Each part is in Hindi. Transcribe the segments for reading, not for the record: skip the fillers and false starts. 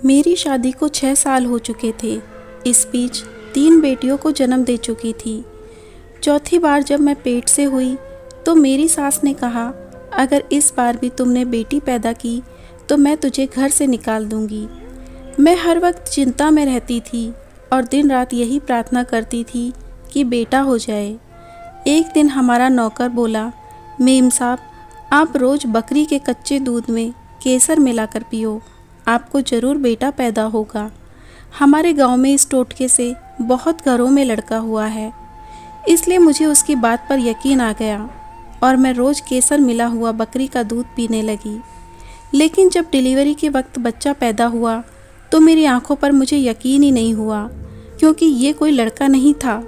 मेरी शादी को 6 साल हो चुके थे। इस बीच 3 बेटियों को जन्म दे चुकी थी। चौथी बार जब मैं पेट से हुई तो मेरी सास ने कहा, अगर इस बार भी तुमने बेटी पैदा की तो मैं तुझे घर से निकाल दूंगी। मैं हर वक्त चिंता में रहती थी और दिन रात यही प्रार्थना करती थी कि बेटा हो जाए। एक दिन हमारा नौकर बोला, मेम साहब, आप रोज़ बकरी के कच्चे दूध में केसर मिलाकर पियो, आपको ज़रूर बेटा पैदा होगा। हमारे गांव में इस टोटके से बहुत घरों में लड़का हुआ है, इसलिए मुझे उसकी बात पर यकीन आ गया और मैं रोज़ केसर मिला हुआ बकरी का दूध पीने लगी। लेकिन जब डिलीवरी के वक्त बच्चा पैदा हुआ तो मेरी आंखों पर मुझे यकीन ही नहीं हुआ, क्योंकि ये कोई लड़का नहीं था।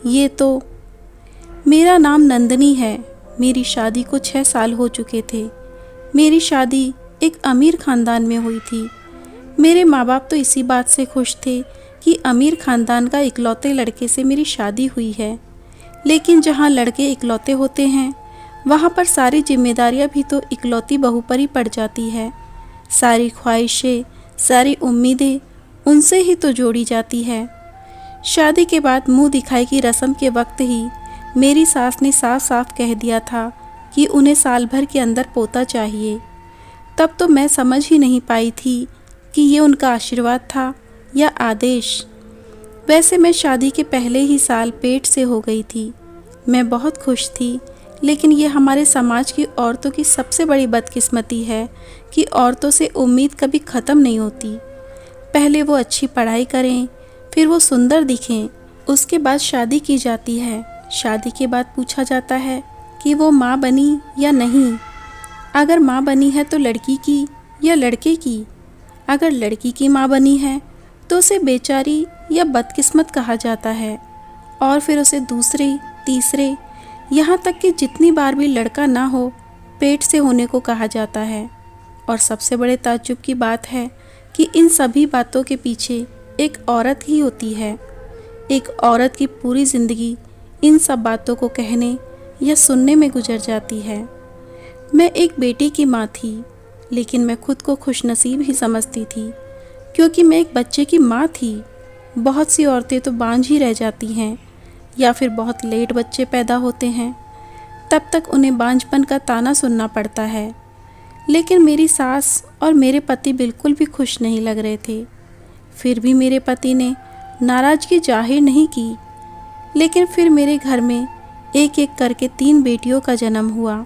ये तो मेरा नाम नंदनी है। मेरी शादी को 6 साल हो चुके थे। मेरी शादी एक अमीर ख़ानदान में हुई थी। मेरे माँ बाप तो इसी बात से खुश थे कि अमीर ख़ानदान का इकलौते लड़के से मेरी शादी हुई है। लेकिन जहाँ लड़के इकलौते होते हैं वहाँ पर सारी जिम्मेदारियाँ भी तो इकलौती बहू पर ही पड़ जाती है। सारी ख्वाहिशें, सारी उम्मीदें उनसे ही तो जोड़ी जाती है। शादी के बाद मुंह दिखाई की रस्म के वक्त ही मेरी सास ने साफ साफ कह दिया था कि उन्हें साल भर के अंदर पोता चाहिए। तब तो मैं समझ ही नहीं पाई थी कि ये उनका आशीर्वाद था या आदेश। वैसे मैं शादी के पहले ही साल पेट से हो गई थी। मैं बहुत खुश थी, लेकिन ये हमारे समाज की औरतों की सबसे बड़ी बदकिस्मती है कि औरतों से उम्मीद कभी ख़त्म नहीं होती। पहले वो अच्छी पढ़ाई करें, फिर वो सुंदर दिखें, उसके बाद शादी की जाती है। शादी के बाद पूछा जाता है कि वो माँ बनी या नहीं। अगर माँ बनी है तो लड़की की या लड़के की। अगर लड़की की माँ बनी है तो उसे बेचारी या बदकिस्मत कहा जाता है, और फिर उसे दूसरे, तीसरे, यहाँ तक कि जितनी बार भी लड़का ना हो, पेट से होने को कहा जाता है। और सबसे बड़े ताज्जुब की बात है कि इन सभी बातों के पीछे एक औरत ही होती है। एक औरत की पूरी ज़िंदगी इन सब बातों को कहने या सुनने में गुजर जाती है। मैं एक बेटी की माँ थी, लेकिन मैं खुद को खुशनसीब ही समझती थी, क्योंकि मैं एक बच्चे की माँ थी। बहुत सी औरतें तो बांझ ही रह जाती हैं या फिर बहुत लेट बच्चे पैदा होते हैं, तब तक उन्हें बांझपन का ताना सुनना पड़ता है। लेकिन मेरी सास और मेरे पति बिल्कुल भी खुश नहीं लग रहे थे। फिर भी मेरे पति ने नाराज़गी जाहिर नहीं की। लेकिन फिर मेरे घर में एक एक करके 3 बेटियों का जन्म हुआ।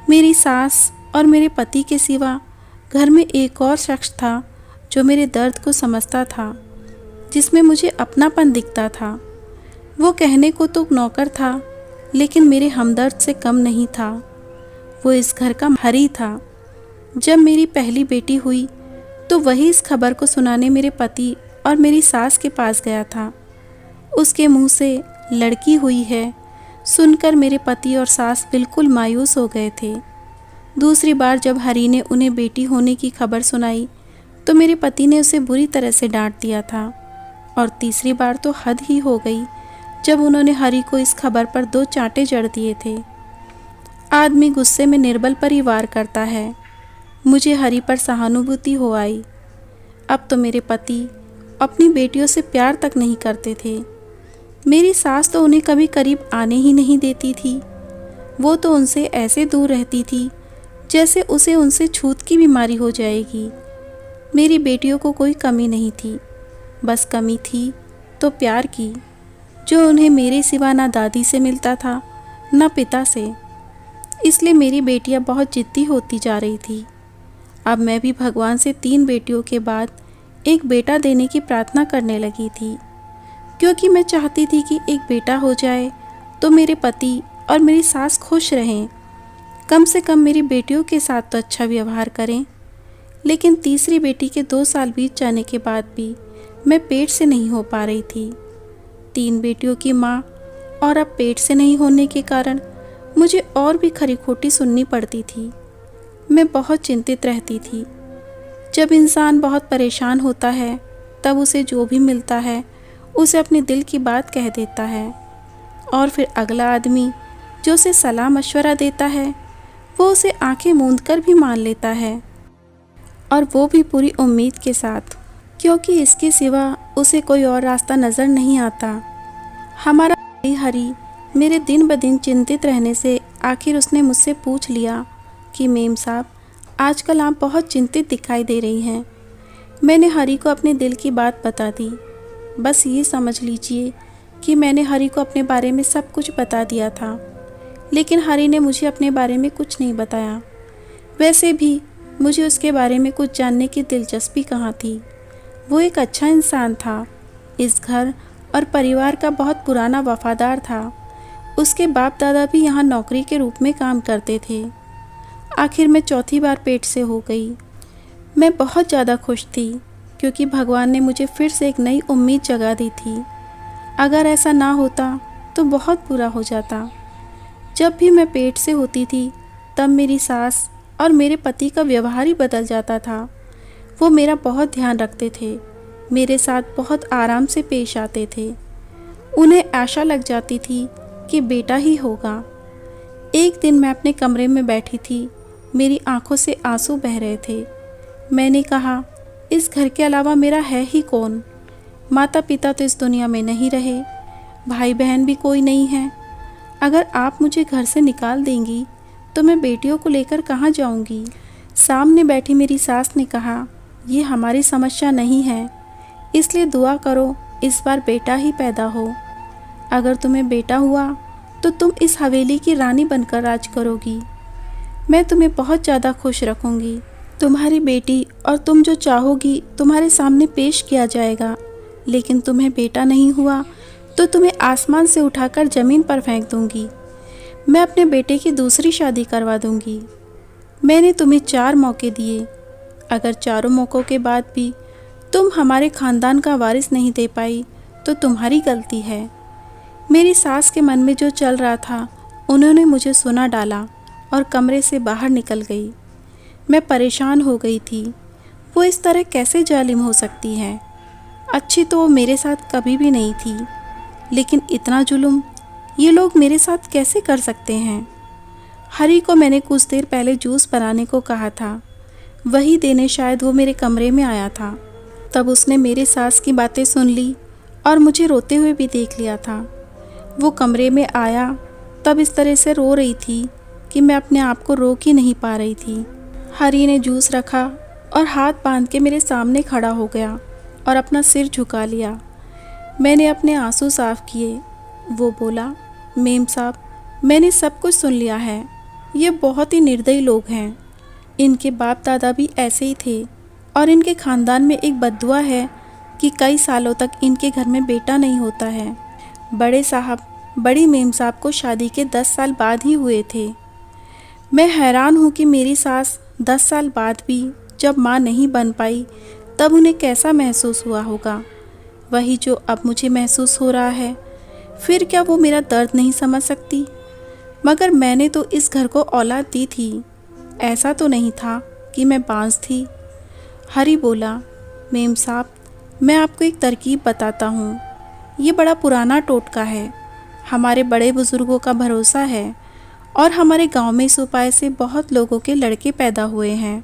मेरी सास और मेरे पति के सिवा घर में एक और शख्स था जो मेरे दर्द को समझता था, जिसमें मुझे अपनापन दिखता था। वो कहने को तो नौकर था, लेकिन मेरे हमदर्द से कम नहीं था। वो इस घर का हरी था। जब मेरी पहली बेटी हुई तो वही इस खबर को सुनाने मेरे पति और मेरी सास के पास गया था। उसके मुंह से लड़की हुई है सुनकर मेरे पति और सास बिल्कुल मायूस हो गए थे। दूसरी बार जब हरी ने उन्हें बेटी होने की खबर सुनाई तो मेरे पति ने उसे बुरी तरह से डांट दिया था। और तीसरी बार तो हद ही हो गई जब उन्होंने हरी को इस खबर पर 2 चांटे जड़ दिए थे। आदमी गुस्से में निर्बल पर ही वार करता है। मुझे हरी पर सहानुभूति हो आई। अब तो मेरे पति अपनी बेटियों से प्यार तक नहीं करते थे। मेरी सास तो उन्हें कभी करीब आने ही नहीं देती थी। वो तो उनसे ऐसे दूर रहती थी जैसे उसे उनसे छूत की बीमारी हो जाएगी। मेरी बेटियों को कोई कमी नहीं थी, बस कमी थी तो प्यार की, जो उन्हें मेरे सिवा ना दादी से मिलता था ना पिता से। इसलिए मेरी बेटियां बहुत जिद्दी होती जा रही थी। अब मैं भी भगवान से 3 बेटियों के बाद एक बेटा देने की प्रार्थना करने लगी थी, क्योंकि मैं चाहती थी कि एक बेटा हो जाए तो मेरे पति और मेरी सास खुश रहें, कम से कम मेरी बेटियों के साथ तो अच्छा व्यवहार करें। लेकिन तीसरी बेटी के 2 साल बीत जाने के बाद भी मैं पेट से नहीं हो पा रही थी। 3 बेटियों की माँ और अब पेट से नहीं होने के कारण मुझे और भी खरी खोटी सुननी पड़ती थी। मैं बहुत चिंतित रहती थी। जब इंसान बहुत परेशान होता है तब उसे जो भी मिलता है उसे अपने दिल की बात कह देता है, और फिर अगला आदमी जो उसे सलाह मशवरा देता है वो उसे आंखें मूंद कर भी मान लेता है, और वो भी पूरी उम्मीद के साथ। क्योंकि इसके सिवा उसे कोई और रास्ता नज़र नहीं आता। हमारा भाई हरी मेरे दिन ब दिन चिंतित रहने से आखिर उसने मुझसे पूछ लिया कि मेम साहब, आजकल आप बहुत चिंतित दिखाई दे रही हैं। मैंने हरी को अपने दिल की बात बता दी। बस ये समझ लीजिए कि मैंने हरी को अपने बारे में सब कुछ बता दिया था, लेकिन हरी ने मुझे अपने बारे में कुछ नहीं बताया। वैसे भी मुझे उसके बारे में कुछ जानने की दिलचस्पी कहाँ थी। वो एक अच्छा इंसान था, इस घर और परिवार का बहुत पुराना वफादार था। उसके बाप दादा भी यहाँ नौकरी के रूप में काम करते थे। आखिर मैं चौथी बार पेट से हो गई। मैं बहुत ज़्यादा खुश थी क्योंकि भगवान ने मुझे फिर से एक नई उम्मीद जगा दी थी। अगर ऐसा ना होता तो बहुत बुरा हो जाता। जब भी मैं पेट से होती थी तब मेरी सास और मेरे पति का व्यवहार ही बदल जाता था। वो मेरा बहुत ध्यान रखते थे, मेरे साथ बहुत आराम से पेश आते थे। उन्हें आशा लग जाती थी कि बेटा ही होगा। एक दिन मैं अपने कमरे में बैठी थी, मेरी आंखों से आंसू बह रहे थे। मैंने कहा, इस घर के अलावा मेरा है ही कौन? माता पिता तो इस दुनिया में नहीं रहे, भाई बहन भी कोई नहीं है। अगर आप मुझे घर से निकाल देंगी तो मैं बेटियों को लेकर कहाँ जाऊंगी? सामने बैठी मेरी सास ने कहा, ये हमारी समस्या नहीं है, इसलिए दुआ करो इस बार बेटा ही पैदा हो। अगर तुम्हें बेटा हुआ तो तुम इस हवेली की रानी बनकर राज करोगी। मैं तुम्हें बहुत ज़्यादा खुश रखूंगी। तुम्हारी बेटी और तुम जो चाहोगी तुम्हारे सामने पेश किया जाएगा, लेकिन तुम्हें बेटा नहीं हुआ तो तुम्हें आसमान से उठाकर ज़मीन पर फेंक दूंगी। मैं अपने बेटे की दूसरी शादी करवा दूंगी। मैंने तुम्हें 4 मौके दिए, अगर चारों मौक़ों के बाद भी तुम हमारे ख़ानदान का वारिस नहीं दे पाई तो तुम्हारी गलती है। मेरी सास के मन में जो चल रहा था उन्होंने मुझे सुना डाला और कमरे से बाहर निकल गई। मैं परेशान हो गई थी। वो इस तरह कैसे जालिम हो सकती है? अच्छी तो वो मेरे साथ कभी भी नहीं थी, लेकिन इतना जुल्म ये लोग मेरे साथ कैसे कर सकते हैं? हरी को मैंने कुछ देर पहले जूस बनाने को कहा था, वही देने शायद वो मेरे कमरे में आया था। तब उसने मेरे सास की बातें सुन ली और मुझे रोते हुए भी देख लिया था। वो कमरे में आया तब इस तरह से रो रही थी कि मैं अपने आप को रोक ही नहीं पा रही थी। हरी ने जूस रखा और हाथ बांध के मेरे सामने खड़ा हो गया और अपना सिर झुका लिया। मैंने अपने आंसू साफ किए। वो बोला, मेम साहब, मैंने सब कुछ सुन लिया है। ये बहुत ही निर्दयी लोग हैं। इनके बाप दादा भी ऐसे ही थे और इनके ख़ानदान में एक बद्दुआ है कि कई सालों तक इनके घर में बेटा नहीं होता है। बड़े साहब बड़ी मेम साहब को शादी के 10 साल बाद ही हुए थे। मैं हैरान हूँ कि मेरी सास 10 साल बाद भी जब माँ नहीं बन पाई तब उन्हें कैसा महसूस हुआ होगा, वही जो अब मुझे महसूस हो रहा है। फिर क्या वो मेरा दर्द नहीं समझ सकती? मगर मैंने तो इस घर को औलाद दी थी, ऐसा तो नहीं था कि मैं बांझ थी। हरी बोला, मेम साहब, मैं आपको एक तरकीब बताता हूँ। ये बड़ा पुराना टोटका है, हमारे बड़े बुज़ुर्गों का भरोसा है और हमारे गांव में इस उपाय से बहुत लोगों के लड़के पैदा हुए हैं।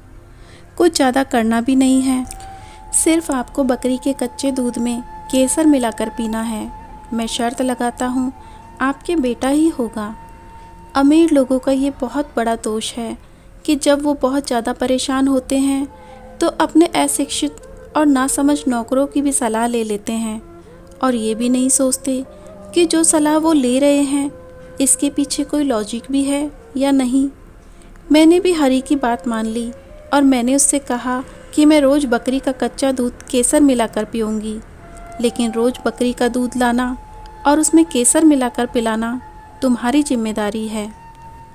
कुछ ज़्यादा करना भी नहीं है, सिर्फ आपको बकरी के कच्चे दूध में केसर मिलाकर पीना है। मैं शर्त लगाता हूँ आपके बेटा ही होगा। अमीर लोगों का ये बहुत बड़ा दोष है कि जब वो बहुत ज़्यादा परेशान होते हैं तो अपने अशिक्षित और नासमझ नौकरों की भी सलाह ले लेते हैं और ये भी नहीं सोचते कि जो सलाह वो ले रहे हैं इसके पीछे कोई लॉजिक भी है या नहीं। मैंने भी हरी की बात मान ली और मैंने उससे कहा कि मैं रोज़ बकरी का कच्चा दूध केसर मिलाकर पीऊँगी, लेकिन रोज़ बकरी का दूध लाना और उसमें केसर मिलाकर पिलाना तुम्हारी जिम्मेदारी है।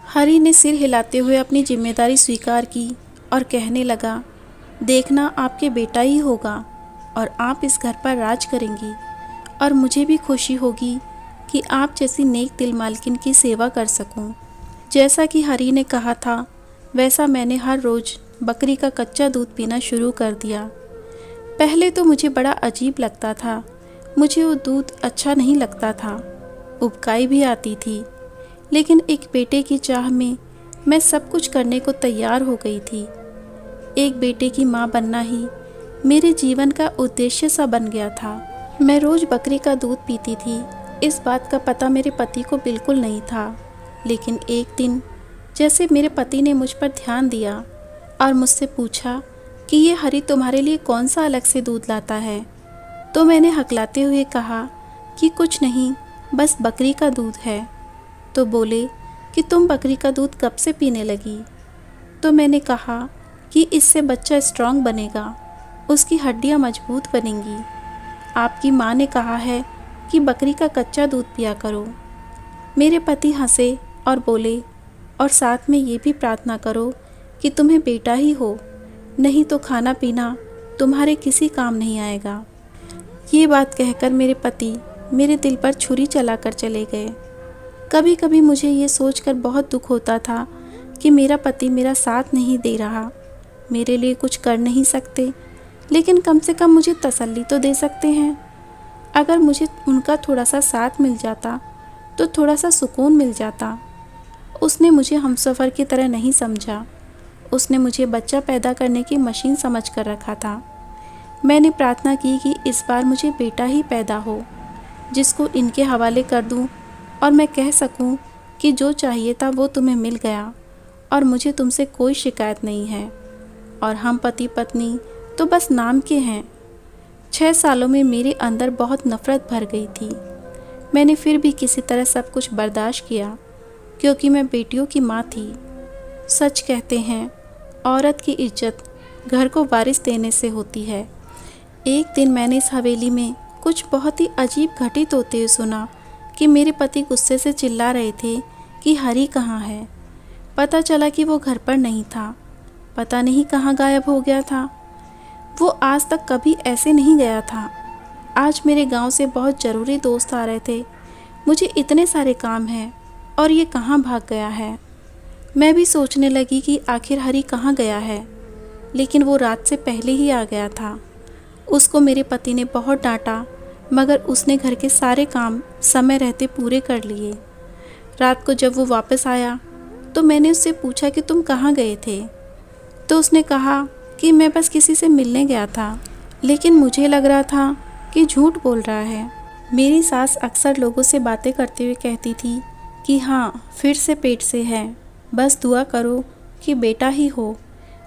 हरी ने सिर हिलाते हुए अपनी जिम्मेदारी स्वीकार की और कहने लगा, देखना आपके बेटा ही होगा और आप इस घर पर राज करेंगी और मुझे भी खुशी होगी कि आप जैसी नेक दिल मालकिन की सेवा कर सकूं। जैसा कि हरी ने कहा था वैसा मैंने हर रोज़ बकरी का कच्चा दूध पीना शुरू कर दिया। पहले तो मुझे बड़ा अजीब लगता था, मुझे वो दूध अच्छा नहीं लगता था, उबकाई भी आती थी, लेकिन एक बेटे की चाह में मैं सब कुछ करने को तैयार हो गई थी। एक बेटे की माँ बनना ही मेरे जीवन का उद्देश्य सा बन गया था। मैं रोज़ बकरी का दूध पीती थी। इस बात का पता मेरे पति को बिल्कुल नहीं था, लेकिन एक दिन जैसे मेरे पति ने मुझ पर ध्यान दिया और मुझसे पूछा कि ये हरी तुम्हारे लिए कौन सा अलग से दूध लाता है, तो मैंने हकलाते हुए कहा कि कुछ नहीं, बस बकरी का दूध है। तो बोले कि तुम बकरी का दूध कब से पीने लगी? तो मैंने कहा कि इससे बच्चा स्ट्रांग बनेगा, उसकी हड्डियां मजबूत बनेंगी। आपकी माँ ने कहा है कि बकरी का कच्चा दूध पिया करो। मेरे पति हंसे और बोले, और साथ में ये भी प्रार्थना करो कि तुम्हें बेटा ही हो, नहीं तो खाना पीना तुम्हारे किसी काम नहीं आएगा। ये बात कहकर मेरे पति मेरे दिल पर छुरी चलाकर चले गए। कभी कभी मुझे ये सोचकर बहुत दुख होता था कि मेरा पति मेरा साथ नहीं दे रहा, मेरे लिए कुछ कर नहीं सकते, लेकिन कम से कम मुझे तसल्ली तो दे सकते हैं। अगर मुझे उनका थोड़ा सा साथ मिल जाता तो थोड़ा सा सुकून मिल जाता। उसने मुझे हमसफ़र की तरह नहीं समझा, उसने मुझे बच्चा पैदा करने की मशीन समझ कर रखा था। मैंने प्रार्थना की कि इस बार मुझे बेटा ही पैदा हो, जिसको इनके हवाले कर दूं और मैं कह सकूं कि जो चाहिए था वो तुम्हें मिल गया और मुझे तुमसे कोई शिकायत नहीं है, और हम पति पत्नी तो बस नाम के हैं। 6 सालों में मेरे अंदर बहुत नफ़रत भर गई थी। मैंने फिर भी किसी तरह सब कुछ बर्दाश्त किया, क्योंकि मैं बेटियों की माँ थी। सच कहते हैं, औरत की इज्जत घर को वारिस देने से होती है। एक दिन मैंने इस हवेली में कुछ बहुत ही अजीब घटित होते हुए सुना कि मेरे पति गुस्से से चिल्ला रहे थे कि हरी कहाँ है। पता चला कि वो घर पर नहीं था, पता नहीं कहाँ गायब हो गया था। वो आज तक कभी ऐसे नहीं गया था। आज मेरे गांव से बहुत ज़रूरी दोस्त आ रहे थे, मुझे इतने सारे काम हैं और ये कहाँ भाग गया है। मैं भी सोचने लगी कि आखिर हरी कहाँ गया है, लेकिन वो रात से पहले ही आ गया था। उसको मेरे पति ने बहुत डांटा, मगर उसने घर के सारे काम समय रहते पूरे कर लिए। रात को जब वो वापस आया तो मैंने उससे पूछा कि तुम कहाँ गए थे, तो उसने कहा कि मैं बस किसी से मिलने गया था, लेकिन मुझे लग रहा था कि झूठ बोल रहा है। मेरी सास अक्सर लोगों से बातें करते हुए कहती थी कि हाँ, फिर से पेट से है, बस दुआ करो कि बेटा ही हो,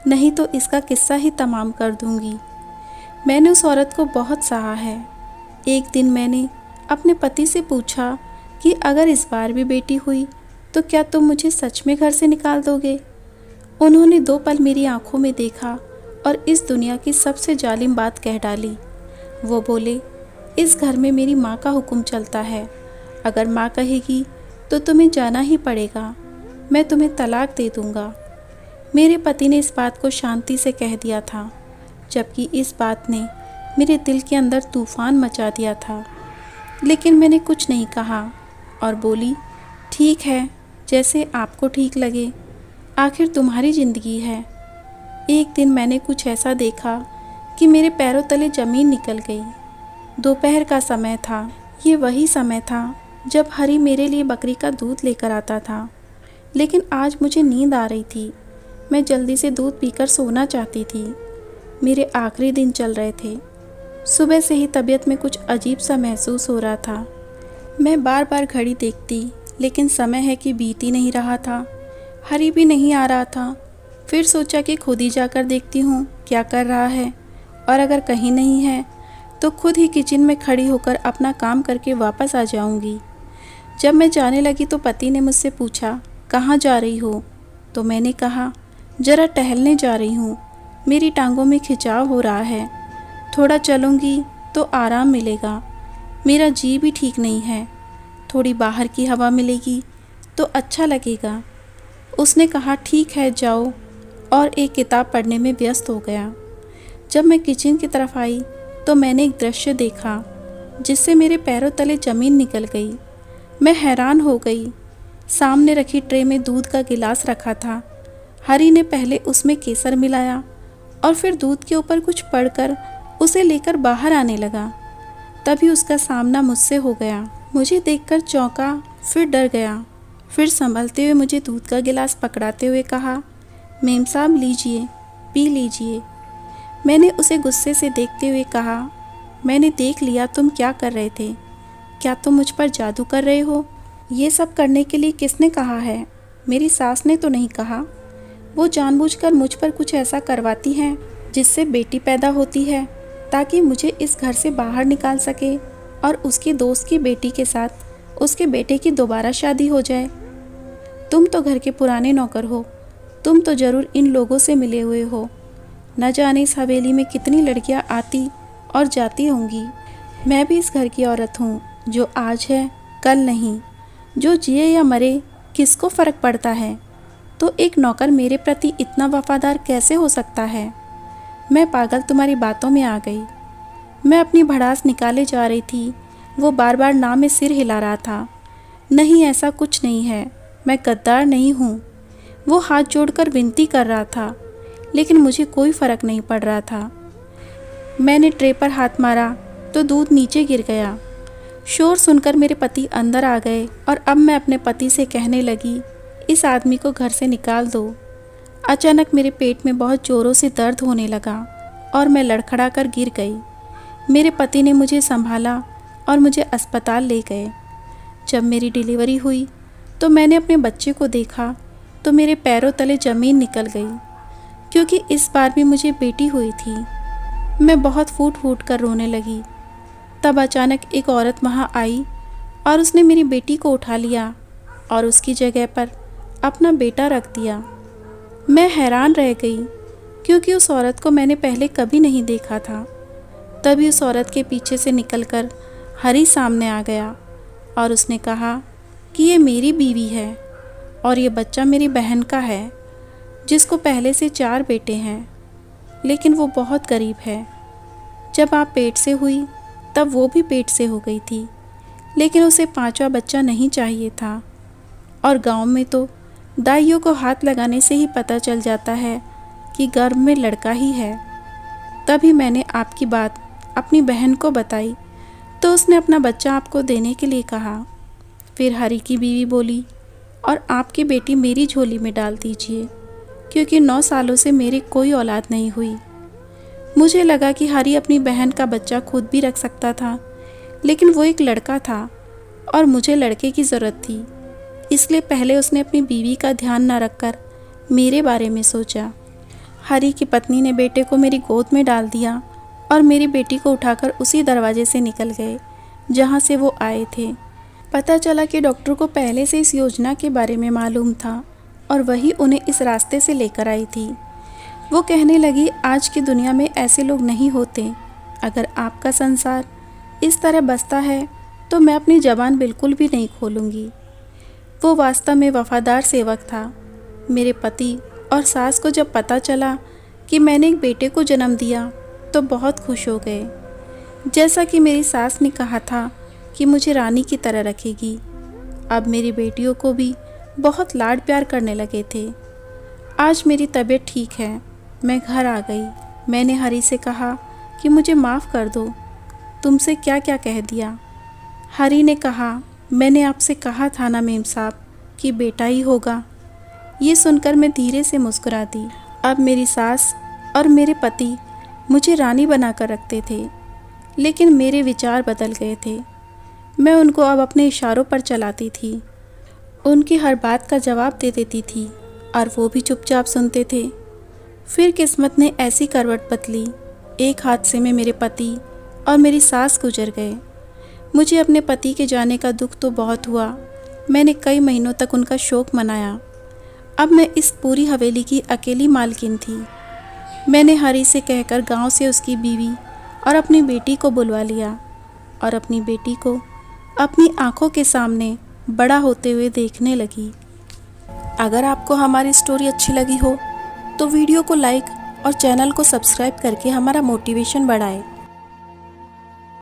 नहीं तो इसका किस्सा ही तमाम कर दूंगी। मैंने उस औरत को बहुत सहा है। एक दिन मैंने अपने पति से पूछा कि अगर इस बार भी बेटी हुई तो क्या तुम मुझे सच में घर से निकाल दोगे? उन्होंने 2 पल मेरी आंखों में देखा और इस दुनिया की सबसे जालिम बात कह डाली। वो बोले, इस घर में मेरी माँ का हुक्म चलता है, अगर माँ कहेगी तो तुम्हें जाना ही पड़ेगा, मैं तुम्हें तलाक दे दूँगा। मेरे पति ने इस बात को शांति से कह दिया था, जबकि इस बात ने मेरे दिल के अंदर तूफ़ान मचा दिया था। लेकिन मैंने कुछ नहीं कहा और बोली, ठीक है, जैसे आपको ठीक लगे, आखिर तुम्हारी ज़िंदगी है। एक दिन मैंने कुछ ऐसा देखा कि मेरे पैरों तले ज़मीन निकल गई। दोपहर का समय था। ये वही समय था जब हरी मेरे लिए बकरी का दूध लेकर आता था, लेकिन आज मुझे नींद आ रही थी। मैं जल्दी से दूध पीकर सोना चाहती थी। मेरे आखिरी दिन चल रहे थे। सुबह से ही तबीयत में कुछ अजीब सा महसूस हो रहा था। मैं बार बार घड़ी देखती, लेकिन समय है कि बीत ही नहीं रहा था। हरी भी नहीं आ रहा था। फिर सोचा कि खुद ही जाकर देखती हूँ क्या कर रहा है, और अगर कहीं नहीं है तो खुद ही किचन में खड़ी होकर अपना काम करके वापस आ जाऊँगी। जब मैं जाने लगी तो पति ने मुझसे पूछा, कहाँ जा रही हो? तो मैंने कहा, ज़रा टहलने जा रही हूँ, मेरी टांगों में खिंचाव हो रहा है, थोड़ा चलूँगी तो आराम मिलेगा, मेरा जी भी ठीक नहीं है, थोड़ी बाहर की हवा मिलेगी तो अच्छा लगेगा। उसने कहा, ठीक है जाओ, और एक किताब पढ़ने में व्यस्त हो गया। जब मैं किचन की तरफ आई तो मैंने एक दृश्य देखा जिससे मेरे पैरों तले ज़मीन निकल गई। मैं हैरान हो गई। सामने रखी ट्रे में दूध का गिलास रखा था। हरी ने पहले उसमें केसर मिलाया और फिर दूध के ऊपर कुछ पढ़कर उसे लेकर बाहर आने लगा। तभी उसका सामना मुझसे हो गया। मुझे देखकर चौंका, फिर डर गया। फिर संभलते हुए मुझे दूध का गिलास पकड़ाते हुए कहा, मेम साहब लीजिए, पी लीजिए। मैंने उसे गुस्से से देखते हुए कहा, मैंने देख लिया तुम क्या कर रहे थे। क्या तुम मुझ पर जादू कर रहे हो? ये सब करने के लिए किसने कहा है? मेरी सास ने तो नहीं कहा। वो जानबूझकर मुझ पर कुछ ऐसा करवाती हैं जिससे बेटी पैदा होती है ताकि मुझे इस घर से बाहर निकाल सके और उसकी दोस्त की बेटी के साथ उसके बेटे की दोबारा शादी हो जाए। तुम तो घर के पुराने नौकर हो, तुम तो ज़रूर इन लोगों से मिले हुए हो। न जाने इस हवेली में कितनी लड़कियां आती और जाती होंगी। मैं भी इस घर की औरत हूँ, जो आज है कल नहीं। जो जिए या मरे किसको फ़र्क पड़ता है। तो एक नौकर मेरे प्रति इतना वफादार कैसे हो सकता है? मैं पागल तुम्हारी बातों में आ गई। मैं अपनी भड़ास निकाले जा रही थी, वो बार बार ना में सिर हिला रहा था। नहीं, ऐसा कुछ नहीं है, मैं गद्दार नहीं हूँ। वो हाथ जोड़कर विनती कर रहा था, लेकिन मुझे कोई फ़र्क नहीं पड़ रहा था। मैंने ट्रे पर हाथ मारा तो दूध नीचे गिर गया। शोर सुनकर मेरे पति अंदर आ गए और अब मैं अपने पति से कहने लगी, इस आदमी को घर से निकाल दो। अचानक मेरे पेट में बहुत ज़ोरों से दर्द होने लगा और मैं लड़खड़ा कर गिर गई। मेरे पति ने मुझे संभाला और मुझे अस्पताल ले गए। जब मेरी डिलीवरी हुई तो मैंने अपने बच्चे को देखा तो मेरे पैरों तले ज़मीन निकल गई, क्योंकि इस बार भी मुझे बेटी हुई थी। मैं बहुत फूट फूट कर रोने लगी। तब अचानक एक औरत वहाँ आई और उसने मेरी बेटी को उठा लिया और उसकी जगह पर अपना बेटा रख दिया। मैं हैरान रह गई, क्योंकि उस औरत को मैंने पहले कभी नहीं देखा था। तभी उस औरत के पीछे से निकलकर हरी सामने आ गया और उसने कहा कि ये मेरी बीवी है और ये बच्चा मेरी बहन का है, जिसको पहले से 4 बेटे हैं, लेकिन वो बहुत गरीब है। जब आप पेट से हुई तब वो भी पेट से हो गई थी, लेकिन उसे 5वां बच्चा नहीं चाहिए था। और गांव में तो दाइयों को हाथ लगाने से ही पता चल जाता है कि गर्भ में लड़का ही है। तभी मैंने आपकी बात अपनी बहन को बताई तो उसने अपना बच्चा आपको देने के लिए कहा। फिर हरी की बीवी बोली, और आपकी बेटी मेरी झोली में डाल दीजिए, क्योंकि 9 सालों से मेरी कोई औलाद नहीं हुई। मुझे लगा कि हरी अपनी बहन का बच्चा खुद भी रख सकता था, लेकिन वो एक लड़का था और मुझे लड़के की ज़रूरत थी, इसलिए पहले उसने अपनी बीवी का ध्यान न रखकर मेरे बारे में सोचा। हरी की पत्नी ने बेटे को मेरी गोद में डाल दिया और मेरी बेटी को उठाकर उसी दरवाजे से निकल गए जहाँ से वो आए थे। पता चला कि डॉक्टर को पहले से इस योजना के बारे में मालूम था और वही उन्हें इस रास्ते से लेकर आई थी। वो कहने लगी, आज की दुनिया में ऐसे लोग नहीं होते। अगर आपका संसार इस तरह बसता है तो मैं अपनी ज़बान बिल्कुल भी नहीं खोलूँगी। वो वास्तव में वफादार सेवक था। मेरे पति और सास को जब पता चला कि मैंने एक बेटे को जन्म दिया तो बहुत खुश हो गए। जैसा कि मेरी सास ने कहा था कि मुझे रानी की तरह रखेगी, अब मेरी बेटियों को भी बहुत लाड प्यार करने लगे थे। आज मेरी तबीयत ठीक है, मैं घर आ गई। मैंने हरी से कहा कि मुझे माफ़ कर दो, तुमसे क्या क्या कह दिया। हरी ने कहा, मैंने आपसे कहा था ना मेम साहब कि बेटा ही होगा। ये सुनकर मैं धीरे से मुस्कुरा दी। अब मेरी सास और मेरे पति मुझे रानी बनाकर रखते थे, लेकिन मेरे विचार बदल गए थे। मैं उनको अब अपने इशारों पर चलाती थी, उनकी हर बात का जवाब दे देती थी और वो भी चुपचाप सुनते थे। फिर किस्मत ने ऐसी करवट बदली, एक हादसे में मेरे पति और मेरी सास गुजर गए। मुझे अपने पति के जाने का दुख तो बहुत हुआ। मैंने कई महीनों तक उनका शोक मनाया। अब मैं इस पूरी हवेली की अकेली मालकिन थी। मैंने हरी से कहकर गांव से उसकी बीवी और अपनी बेटी को बुलवा लिया और अपनी बेटी को अपनी आंखों के सामने बड़ा होते हुए देखने लगी। अगर आपको हमारी स्टोरी अच्छी लगी हो तो वीडियो को लाइक और चैनल को सब्सक्राइब करके हमारा मोटिवेशन बढ़ाएं।